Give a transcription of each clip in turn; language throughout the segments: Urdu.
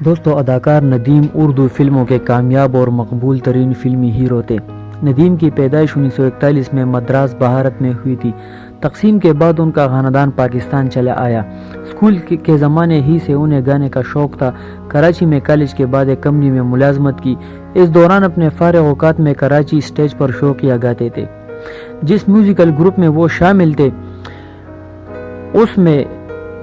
دوستو، اداکار ندیم اردو فلموں کے کامیاب اور مقبول ترین فلمی ہیرو تھے۔ ندیم کی پیدائش 1941 میں مدراس بھارت میں ہوئی تھی۔ تقسیم کے بعد ان کا خاندان پاکستان چلا آیا۔ اسکول کے زمانے ہی سے انہیں گانے کا شوق تھا۔ کراچی میں کالج کے بعد ایک کمپنی میں ملازمت کی۔ اس دوران اپنے فارغ اوقات میں کراچی اسٹیج پر شوقیہ گاتے تھے۔ جس میوزیکل گروپ میں وہ شامل تھے اس میں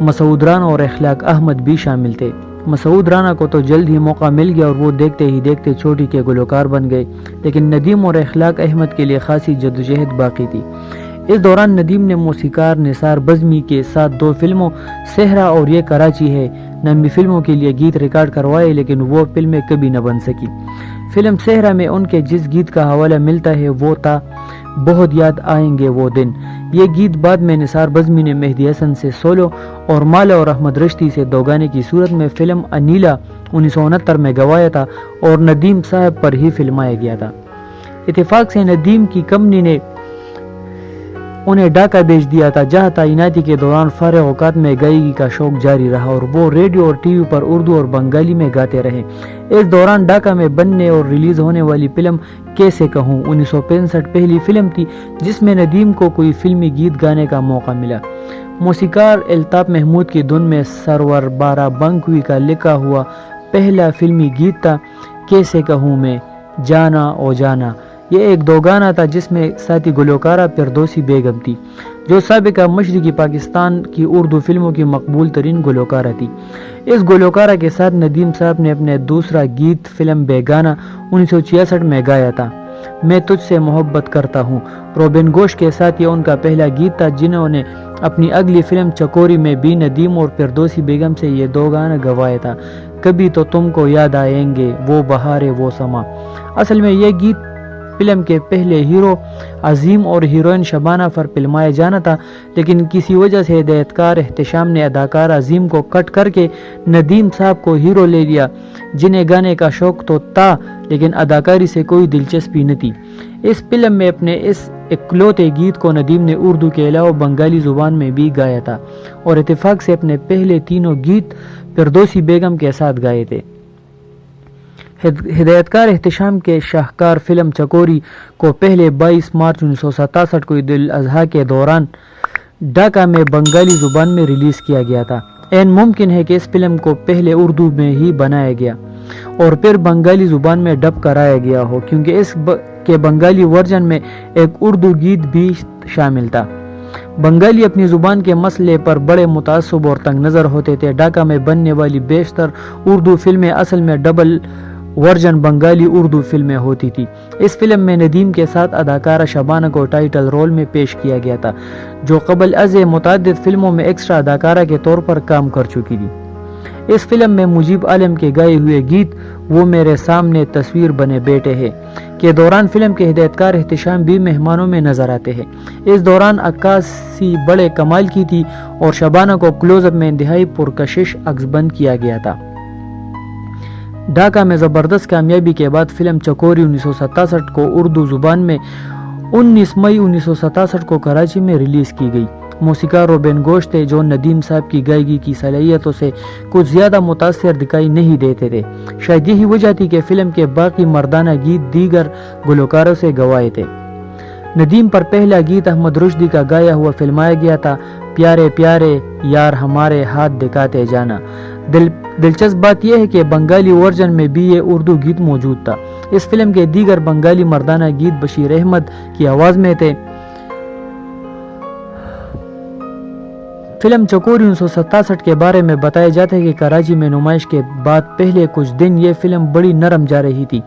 مسعود رانا اور اخلاق احمد بھی شامل تھے۔ مسعود رانا کو تو جلد ہی موقع مل گیا اور وہ دیکھتے ہی دیکھتے چوٹی کے گلوکار بن گئے، لیکن ندیم اور اخلاق احمد کے لیے خاصی جدوجہد باقی تھی۔ اس دوران ندیم نے موسیقار نثار بزمی کے ساتھ 2 فلموں صحرا اور یہ کراچی ہے نامی فلموں کے لیے گیت ریکارڈ کروائے، لیکن وہ فلمیں کبھی نہ بن سکی۔ فلم صحرا میں ان کے جس گیت کا حوالہ ملتا ہے وہ تھا بہت یاد آئیں گے وہ دن۔ یہ گیت بعد میں نثار بزمی نے مہدی حسن سے سولو اور مالا اور احمد رشتی سے 2 گانے کی صورت میں فلم انیلا 1969 میں گوایا تھا اور ندیم صاحب پر ہی فلمایا گیا تھا۔ اتفاق سے ندیم کی کمپنی نے انہیں ڈھاکہ بھیج دیا تھا، جہاں تعیناتی کے دوران فارغ اوقات میں گائیگی کا شوق جاری رہا اور وہ ریڈیو اور ٹی وی پر اردو اور بنگالی میں گاتے رہے۔ اس دوران ڈھاکہ میں بننے اور ریلیز ہونے والی فلم کیسے کہوں 1965 پہلی فلم تھی جس میں ندیم کو کوئی فلمی گیت گانے کا موقع ملا۔ موسیقار الطاف محمود کی دھن میں سرور بارہ بنکوی کا لکھا ہوا پہلا فلمی گیت تھا کیسے کہوں میں جانا او جانا۔ یہ ایک 2 گانا تھا جس میں ساتھی گلوکارہ فردوسی بیگم تھی، جو سابقہ مشرقی پاکستان کی اردو فلموں کی مقبول ترین گلوکارہ تھی۔ اس گلوکارہ کے ساتھ ندیم صاحب نے اپنے دوسرا گیت فلم بیگانہ 1966 میں گایا تھا، میں تجھ سے محبت کرتا ہوں۔ روبن گوش کے ساتھ یہ ان کا پہلا گیت تھا، جنہوں نے اپنی اگلی فلم چکوری میں بھی ندیم اور فردوسی بیگم سے یہ 2 گانا گوایا تھا، کبھی تو تم کو یاد آئیں گے وہ بہارے وہ سما۔ اصل میں یہ گیت فلم کے پہلے ہیرو عظیم اور ہیروئن شبانہ پر فلمایا جانا تھا، لیکن کسی وجہ سے ہدایتکار احتشام نے اداکار عظیم کو کٹ کر کے ندیم صاحب کو ہیرو لے لیا، جنہیں گانے کا شوق تو تھا لیکن اداکاری سے کوئی دلچسپی نہ تھی۔ اس فلم میں اپنے اس اکلوتے گیت کو ندیم نے اردو کے علاوہ بنگالی زبان میں بھی گایا تھا اور اتفاق سے اپنے پہلے 3 گیت فردوسی بیگم کے ساتھ گائے تھے۔ ہدایتکار احتشام کے شاہکار فلم چکوری کو پہلے 22 مارچ 1967 کو عید الاضحیٰ کے دوران ڈھاکہ میں بنگالی زبان میں ریلیز کیا گیا تھا۔ عین ممکن ہے کہ اس فلم کو پہلے اردو میں ہی بنایا گیا اور پھر بنگالی زبان میں ڈب کرایا گیا ہو، کیونکہ اس کے بنگالی ورژن میں ایک اردو گیت بھی شامل تھا۔ بنگالی اپنی زبان کے مسئلے پر بڑے متعصب اور تنگ نظر ہوتے تھے۔ ڈھاکہ میں بننے والی بیشتر اردو فلمیں اصل میں ڈبل ورژن بنگالی اردو فلمیں ہوتی تھی۔ اس فلم میں ندیم کے ساتھ اداکارہ شبانہ کو ٹائٹل رول میں پیش کیا گیا تھا، جو قبل ازیں متعدد فلموں میں ایکسٹرا اداکارہ کے طور پر کام کر چکی تھی۔ اس فلم میں مجیب عالم کے گائے ہوئے گیت وہ میرے سامنے تصویر بنے بیٹے ہے کے دوران فلم کے ہدایتکار احتشام بھی مہمانوں میں نظر آتے ہیں۔ اس دوران عکاسی بڑے کمال کی تھی اور شبانہ کو کلوز اپ میں انتہائی پرکشش عکس بند کیا گیا تھا۔ ڈھاکہ میں زبردست کامیابی کے بعد فلم چکوری 1967 کو اردو زبان میں 19 مئی 1967 کو کراچی میں ریلیز کی گئی۔ موسیقار روبن گوش تھے، جو ندیم صاحب کی گائیگی کی صلاحیتوں سے کچھ زیادہ متاثر دکھائی نہیں دیتے تھے۔ شاید یہی وجہ تھی کہ فلم کے باقی مردانہ گیت دیگر گلوکاروں سے گوائے تھے۔ ندیم پر پہلا گیت احمد رشدی کا گایا ہوا فلمایا گیا تھا، پیارے پیارے یار ہمارے ہاتھ دکھاتے جانا۔ دلچسپ بات یہ ہے کہ بنگالی ورژن میں بھی یہ اردو گیت موجود تھا۔ اس فلم کے دیگر بنگالی مردانہ گیت بشیر احمد کی آواز میں تھے۔ فلم چکوری 1967 کے بارے میں بتایا جاتا ہے کہ کراچی میں نمائش کے بعد پہلے کچھ دن یہ فلم بڑی نرم جا رہی تھی،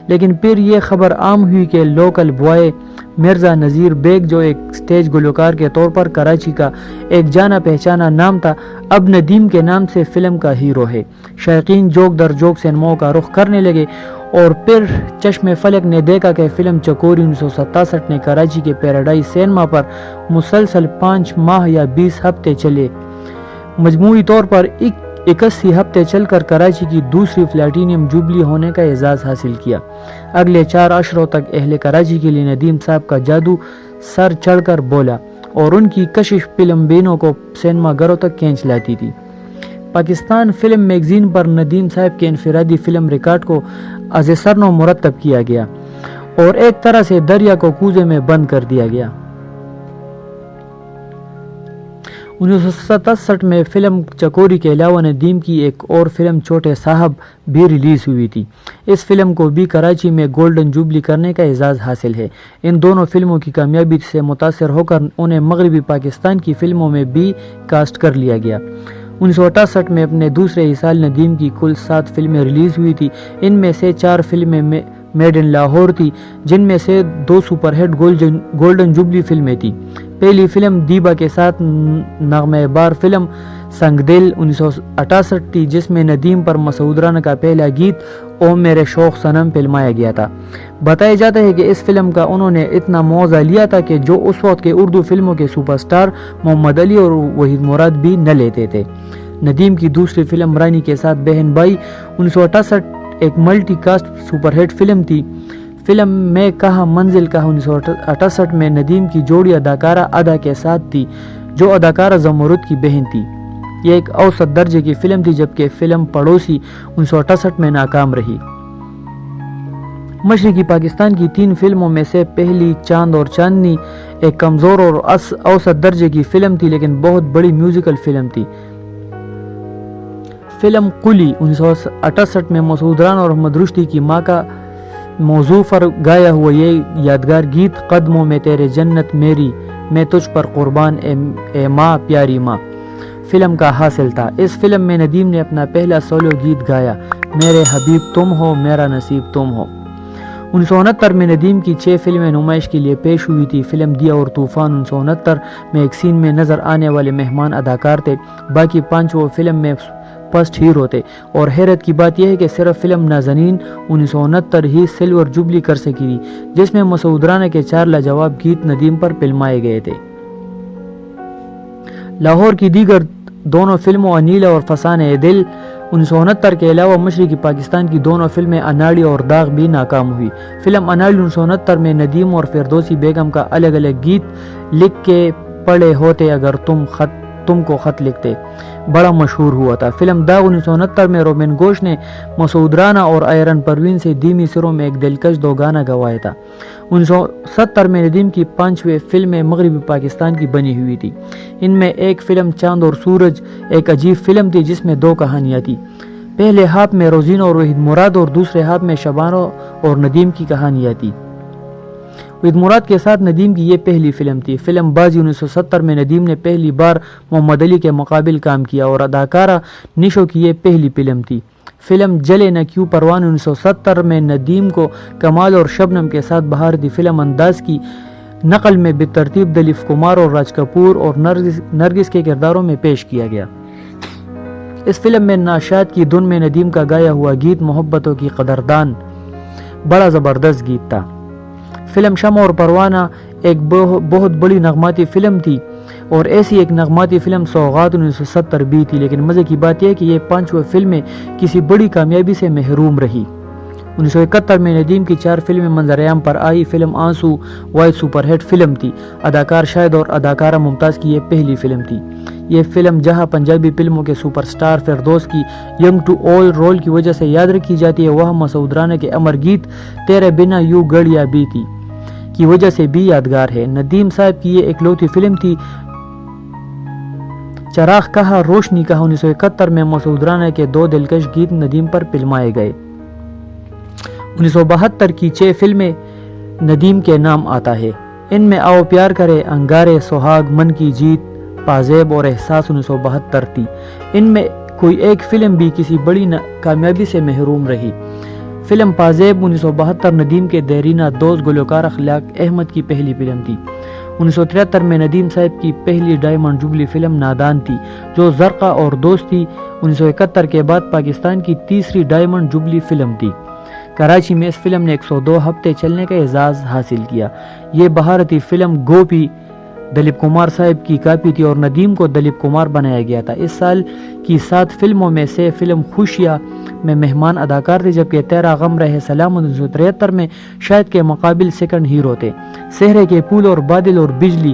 لیکن پھر یہ خبر عام ہوئی کہ لوکل بوائے مرزا نذیر بیگ، جو ایک سٹیج گلوکار کے طور پر کراچی کا ایک جانا پہچانا نام تھا، اب ندیم کے نام سے فلم کا ہیرو ہے۔ شائقین جوک در جوک سینماؤں کا رخ کرنے لگے اور پھر چشم فلک نے دیکھا کہ فلم چکوری 1967 نے کراچی کے پیراڈائز سینما پر مسلسل 5 ماہ یا 20 ہفتے چلے، مجموعی طور پر 81 ہفتے چل کر کراچی کی دوسری پلاٹینیم جوبلی ہونے کا اعزاز حاصل کیا۔ اگلے 4 عشروں تک اہل کراچی کے لیے ندیم صاحب کا جادو سر چڑھ کر بولا اور ان کی کشش فلم بینوں کو سینما گھروں تک کھینچ لاتی تھی۔ پاکستان فلم میگزین پر ندیم صاحب کے انفرادی فلم ریکارڈ کو از سرنو مرتب کیا گیا اور ایک طرح سے دریا کو کوزے میں بند کر دیا گیا۔ 1967 میں فلم چکوری کے علاوہ ندیم کی ایک اور فلم چھوٹے صاحب بھی ریلیز ہوئی تھی۔ اس فلم کو بھی کراچی میں گولڈن جوبلی کرنے کا اعزاز حاصل ہے۔ ان دونوں فلموں کی کامیابی سے متاثر ہو کر انہیں مغربی پاکستان کی فلموں میں بھی کاسٹ کر لیا گیا۔ 1968 میں اپنے دوسرے ہی سال ندیم کی کل 7 فلمیں ریلیز ہوئی تھی۔ ان میں سے 4 فلمیں میڈ ان لاہور تھی، جن میں سے 2 سپر ہٹ گولڈن جوبلی فلمیں تھیں۔ پہلی فلم دیبا کے ساتھ نغمہ بار فلم سنگ دل 1968 تھی، جس میں ندیم پر مسعود رانا کا پہلا گیت او میرے شوق صنم فلمایا گیا تھا۔ بتایا جاتا ہے کہ اس فلم کا انہوں نے اتنا موضع لیا تھا کہ جو اس وقت کے اردو فلموں کے سپر سٹار محمد علی اور وحید مراد بھی نہ لیتے تھے۔ ندیم کی دوسری فلم رانی کے ساتھ بہن بھائی 1968 ایک multi cost super hit film تھی۔ فلم میں کہاں منزل کہاں 1968 میں ندیم کی جوڑی اداکارہ ادا کے ساتھ تھی، جو اداکارہ زمرد کی بہن تھی۔ یہ ایک اوسط درجے کی فلم تھی، جبکہ فلم پڑوسی 1968 میں ناکام رہی۔ مشرقی پاکستان کی 3 فلموں میں سے پہلی چاند اور چاندنی ایک کمزور اور اوسط درجے کی فلم تھی، لیکن بہت بڑی میوزیکل فلم تھی۔ فلم قلی 1968 میں مسعود رانا اور احمد رشدی کی ماں کا موضوع پر گایا ہوا یہ یادگار گیت قدموں میں تیرے جنت میری، میں تجھ پر قربان اے ماں پیاری ماں فلم کا حاصل تھا۔ اس فلم میں ندیم نے اپنا پہلا سولو گیت گایا، میرے حبیب تم ہو میرا نصیب تم ہو۔ 1969 میں ندیم کی 6 فلمیں نمائش کے لیے پیش ہوئی تھی۔ فلم دیا اور طوفان 1969 میں ایک سین میں نظر آنے والے مہمان اداکار تھے، باقی 5 وہ فلم میں فرسٹ ہیرو تھے، اور حیرت کی بات یہ ہے کہ صرف فلم نازنین 1969 ہی سلور جوبلی کر سکی تھی، جس میں مسعود رانا کے 4 لاجواب گیت ندیم پر فلمائے گئے تھے۔ لاہور کی دیگر دونوں فلموں انیلا اور فسانہ دل 1969 کے علاوہ مشرقی پاکستان کی دونوں فلمیں اناڑی اور داغ بھی ناکام ہوئی۔ فلم اناڑی 1969 میں ندیم اور فردوسی بیگم کا الگ الگ گیت لکھ کے پڑے ہوتے اگر تم کو خط لکھتے بڑا مشہور ہوا تھا۔ فلم داغ 1969 میں روبن گوش نے مسعود رانا اور آئرن پروین سے دھیمی سروں میں ایک دلکش 2 گانا گوایا تھا۔ 1970 میں ندیم کی 5 فلمیں مغربی پاکستان کی بنی ہوئی تھی۔ ان میں ایک فلم چاند اور سورج ایک عجیب فلم تھی، جس میں 2 کہانیاں تھیں۔ پہلے ہاتھ میں روزینہ اور وحید مراد اور دوسرے ہاتھ میں شبانہ اور ندیم کی کہانیاں تھی۔ وحید مراد کے ساتھ ندیم کی یہ پہلی فلم تھی۔ فلم بازی 1970 میں ندیم نے پہلی بار محمد علی کے مقابل کام کیا اور اداکارہ نشو کی یہ پہلی فلم تھی۔ فلم جلے نہ کیوں پروان 1970 میں ندیم کو کمال اور شبنم کے ساتھ بھارتی فلم انداز کی نقل میں بالترتیب دلیپ کمار اور راج کپور اور نرگس کے کرداروں میں پیش کیا گیا۔ اس فلم میں ناشاد کی دھن میں ندیم کا گایا ہوا گیت محبتوں کی قدردان بڑا زبردست گیت تھا۔ فلم شمع اور پروانہ ایک بہت بڑی نغماتی فلم تھی، اور ایسی ایک نغماتی فلم سوغات 1970 بھی تھی، لیکن مزے کی بات یہ ہے کہ یہ 5 فلمیں کسی بڑی کامیابی سے محروم رہی۔ 1971 میں ندیم کی 4 فلمیں منظر عام پر آئی۔ فلم آنسو واحد سپر ہٹ فلم تھی۔ اداکار شاہد اور اداکارہ ممتاز کی یہ پہلی فلم تھی۔ یہ فلم جہاں پنجابی فلموں کے سپر سٹار فردوس کی ینگ ٹو اول رول کی وجہ سے یاد رکھی جاتی ہے، وہاں مسعود رانا کے امر گیت تیرے بنا یوں گڑیا بیتی کی وجہ سے بھی یادگار ہے۔ ندیم صاحب کی یہ اکلوتی فلم تھی۔ چراغ کہا روشنی کہا 1971 میں مسعود رانا کے 2 دلکش گیت ندیم پر فلمائے گئے۔ 1972 کی 6 فلمیں ندیم کے نام آتا ہے۔ ان میں آؤ پیار کرے، انگارے، سہاگ، من کی جیت، پازیب اور احساس 1972 تھی۔ ان میں کوئی ایک فلم بھی کسی بڑی کامیابی سے محروم رہی۔ فلم پازیب 1972 ندیم کے دیرینہ دوست گلوکار اخلاق احمد کی پہلی فلم تھی۔ 1973 میں ندیم صاحب کی پہلی ڈائمنڈ جوبلی فلم نادان تھی، جو زرقا اور دوست تھی۔ 1971 کے بعد پاکستان کی تیسری ڈائمنڈ جوبلی فلم تھی۔ کراچی میں اس فلم نے 102 ہفتے چلنے کا اعزاز حاصل کیا۔ یہ بھارتی فلم گوپی دلیپ کمار صاحب کی کاپی تھی اور ندیم کو دلیپ کمار بنایا گیا تھا۔ اس سال کی 7 فلموں میں سے فلم خوشیاں میں مہمان اداکار تھے، جبکہ تیرا غم رہے سلام 1973 میں شاہد کے مقابل سیکنڈ ہیرو تھے۔ صحرے کے پھول اور بادل اور بجلی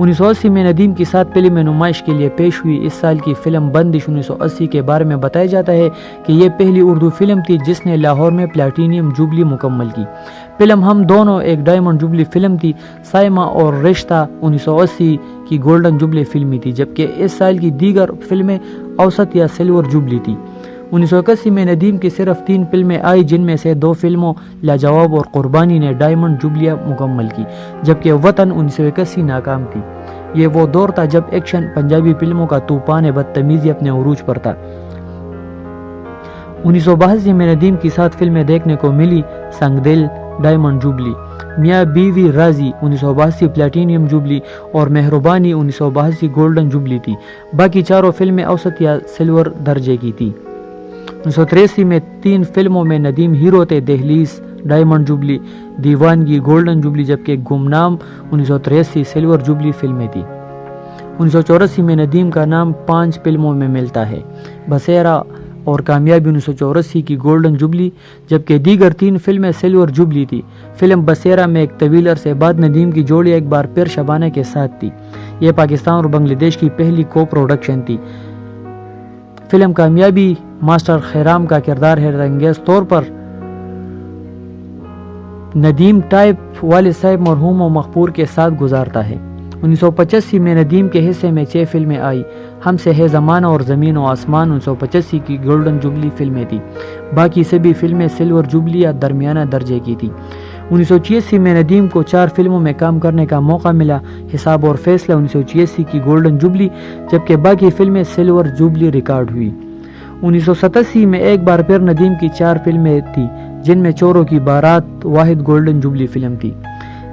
1980 میں ندیم کے ساتھ فلم نمائش کے لیے پیش ہوئی اس سال کی فلم بندش 1980 کے بارے میں بتایا جاتا ہے کہ یہ پہلی اردو فلم تھی جس نے لاہور میں پلاٹینیم جوبلی مکمل کی۔ فلم ہم دونوں ایک ڈائمنڈ جوبلی فلم تھی۔ سائمہ اور رشتہ 1980 کی گولڈن جوبلی فلمی تھی، جبکہ اس سال کی دیگر فلمیں اوسط یا سلور جوبلی تھی۔ 1981 میں ندیم کی صرف 3 فلمیں آئی، جن میں سے 2 فلموں لاجواب اور قربانی نے ڈائمنڈ جوبلیاں مکمل کی، جبکہ وطن 1981 ناکام تھی۔ یہ وہ دور تھا جب ایکشن پنجابی فلموں کا طوفان بدتمیزی اپنے عروج پر تھا۔ 1982 میں ندیم کے ساتھ فلمیں دیکھنے کو ملی: سنگ دل ڈائمنڈ جوبلی، میاں بیوی راضی 1982 پلاٹینیم جوبلی اور مہربانی 1982 گولڈن جوبلی تھی۔ باقی چاروں فلمیں اوسط یا سلور درجے کی تھی۔ 1983 میں 3 فلموں میں ندیم ہیرو تھے: دہلیز ڈائمنڈ جوبلی، دیوانگی گولڈن جوبلی، جبکہ گمنام 1983 سلور جوبلی فلمیں تھی۔ 1984 میں ندیم کا نام 5 فلموں میں ملتا ہے: بسیرا اور کامیابی 1984 کی گولڈن جوبلی، جبکہ دیگر 3 فلمیں سلور جوبلی تھی۔ فلم بسیرا میں ایک طویل عرصے بعد ندیم کی جوڑی ایک بار پھر شبانہ کے ساتھ تھی۔ یہ پاکستان اور بنگلہ دیش کی پہلی کو پروڈکشن تھی۔ فلم کامیابی ماسٹر خیرام کا کردار حیرت انگیز طور پر ندیم ٹائپ والد صاحب مرحوم و مغفور کے ساتھ گزارتا ہے۔ 1985 میں ندیم کے حصے میں 6 فلمیں آئی: ہم سے ہے زمانہ اور زمین و آسمان 1985 کی گولڈن جوبلی فلمیں تھی۔ باقی سبھی فلمیں سلور جوبلی یا درمیانہ درجے کی تھی۔ 1986 میں ندیم کو 4 فلموں میں کام کرنے کا موقع ملا: حساب اور فیصلہ 1986 کی گولڈن جوبلی، جبکہ باقی فلمیں سلور جوبلی ریکارڈ ہوئی۔ 1987 میں ایک بار پھر ندیم کی 4 فلمیں تھی، جن میں چوروں کی بارات واحد گولڈن جوبلی فلم تھی۔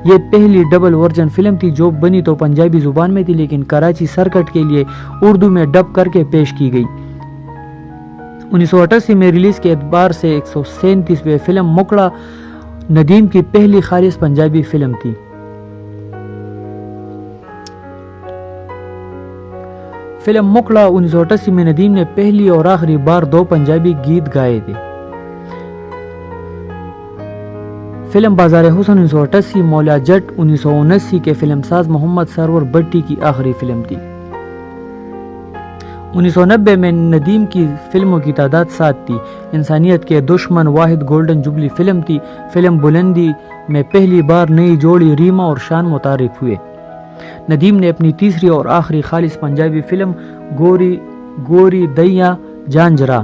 یہ پہلی ڈبل ورژن فلم تھی جو بنی تو پنجابی زبان میں تھی، لیکن کراچی سرکٹ کے لیے اردو میں ڈب کر کے پیش کی گئی۔ 1988 میں ریلیز کے اعتبار سے 137ویں فلم مکڑا ندیم کی پہلی خالص پنجابی فلم تھی۔ فلم مکڑا 1988 میں ندیم نے پہلی اور آخری بار 2 پنجابی گیت گائے تھے۔ فلم بازار حسن 1988 مولا جٹ 1979 کے فلم ساز محمد سرور بٹی کی آخری فلم تھی۔ 1990 میں ندیم کی فلموں کی تعداد 7 تھی۔ انسانیت کے دشمن واحد گولڈن جوبلی فلم تھی۔ فلم بلندی میں پہلی بار نئی جوڑی ریما اور شان متعارف ہوئے۔ ندیم نے اپنی تیسری اور آخری خالص پنجابی فلم گوری دیا جانجرا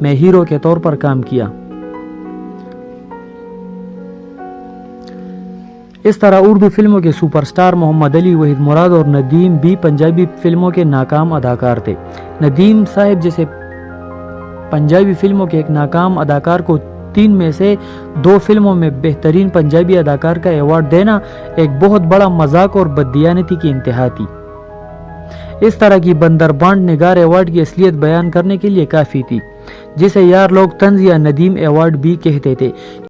میں ہیرو کے طور پر کام کیا۔ اس طرح اردو فلموں کے سپر سٹار محمد علی، وحید مراد اور ندیم بھی پنجابی فلموں کے ناکام اداکار تھے۔ ندیم صاحب جیسے پنجابی فلموں کے ایک ناکام اداکار کو 3 میں سے 2 فلموں میں بہترین پنجابی اداکار کا ایوارڈ دینا ایک بہت بڑا مذاق اور بددیانتی کی انتہا تھی۔ اس طرح کی بندربانٹ نگار ایوارڈ کی اصلیت بیان کرنے کے لیے کافی تھی، جسے یار لوگ طنز یا ندیم ایوارڈ بھی کہتے تھے۔